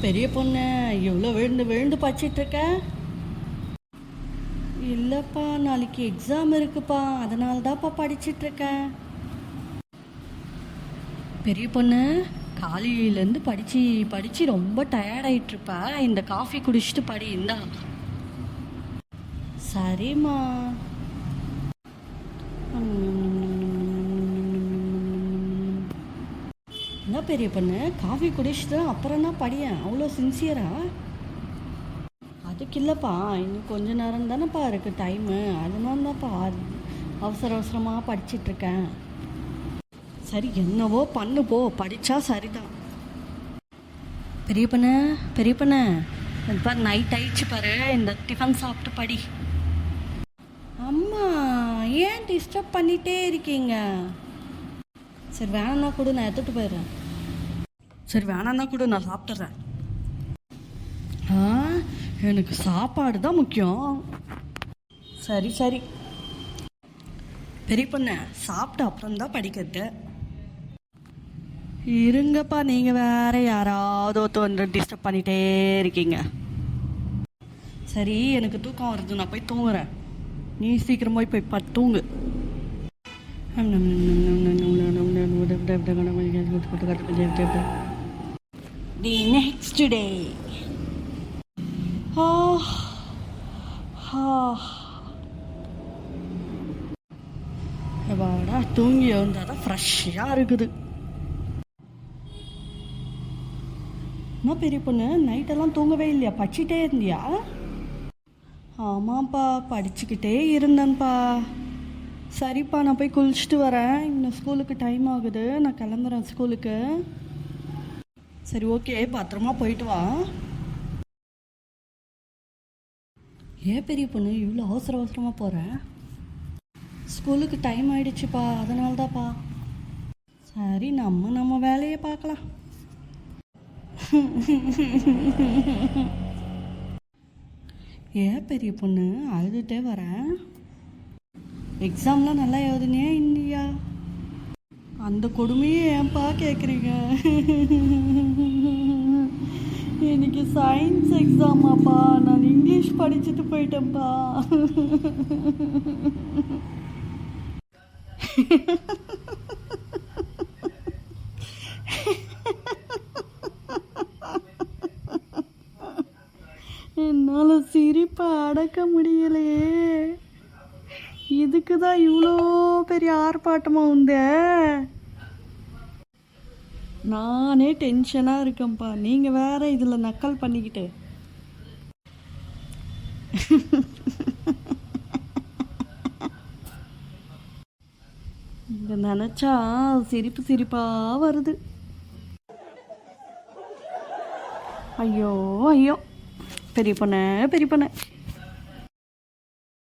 பெரிய பொண்ணு எவ்வளோ விழுந்து விழுந்து படிச்சிட்ருக்க? இல்லைப்பா, நாளைக்கு எக்ஸாம் இருக்குப்பா, அதனால தான்ப்பா படிச்சிட்ருக்கேன். பெரிய பொண்ணு, காலையிலேருந்து படித்து படித்து ரொம்ப டயர்டாயிட்ருப்பா. இந்த காஃபி குடிச்சிட்டு படி. இந்தா. சரிம்மா. என்ன பெரிய பொண்ணு, காஃபி குடிச்சிட்டு அப்புறம் தான் படியேன், அவ்வளோ சின்சியரா? அதுக்கு இல்லைப்பா, இன்னும் கொஞ்ச நேரம் தானேப்பா இருக்குது டைமு, அதனால தான்ப்பா அவசர அவசரமாக படிச்சிட்ருக்கேன். சரி, என்னவோ பண்ணு போ, படித்தா சரிதான். பெரிய பொண்ணு, பெரிய பொண்ணு, இப்போ நைட் ஆயிடுச்சு பாரு, இந்த டிஃபன் சாப்பிட்டு படி. அம்மா, ஏன் டிஸ்டர்ப் பண்ணிகிட்டே இருக்கீங்க? சரி வேணான்னா கூட நான் எடுத்துகிட்டு போயிடுறேன். சரி வேணான்னா கூட நான் சாப்பிட்றேன். எனக்கு சாப்பாடு தான் முக்கியம். சரி சரி. பெரிய பொண்ணு, சாப்பிட்டு அப்புறம்தான் படிக்கிறது. இருங்கப்பா, நீங்கள் வேற யாராவது வந்து டிஸ்டர்ப் பண்ணிகிட்டே இருக்கீங்க. சரி, எனக்கு தூக்கம் வருது, நான் போய் தூங்குறேன். நீ சீக்கிரமாக போய் தூங்கு. The next day. வாடா, தூங்கி வந்தால் தான் ஃப்ரெஷ்ஷாக இருக்குது. என்ன பெரிய பொண்ணு, நைட்டெல்லாம் தூங்கவே இல்லையா? படிச்சுட்டே இருந்தியா? ஆமாப்பா, படிச்சுக்கிட்டே இருந்தேன்ப்பா. சரிப்பா, நான் போய் குளிச்சுட்டு வரேன், இன்னும் ஸ்கூலுக்கு டைம் ஆகுது, நான் கிளம்புறேன் ஸ்கூலுக்கு. சரி ஓகே, பத்திரமா போயிட்டு வா. ஏன் பெரிய பொண்ணு இவ்வளோ அவசர அவசரமாக போகிறேன்? ஸ்கூலுக்கு டைம் ஆயிடுச்சுப்பா, அதனால தான்ப்பா. சரி, நம்ம வேலையை பார்க்கலாம். ஏன் பெரிய பொண்ணு அழுதுகிட்டே வரேன்? எக்ஸாம்லாம் நல்லா எழுதுனியா இல்லையா? அந்த கொடுமையே ஏன்ப்பா கேட்குறீங்க? எனக்கு சயின்ஸ் எக்ஸாமாப்பா, நான் இங்கிலீஷ் படிச்சுட்டு போயிட்டேன்ப்பா. என்னால் சிரிப்பை அடக்க முடியலையே. இதுக்கு தான் இவ்வளோ பெரிய ஆர்ப்பாட்டமாக உந்த? நானே டென்ஷனாக இருக்கேன்ப்பா, நீங்கள் வேற இதில் நக்கல் பண்ணிக்கிட்டு. இதை நினச்சா சிரிப்பாக வருது. ஐயோ ஐயோ, பெரிய பொண்ணு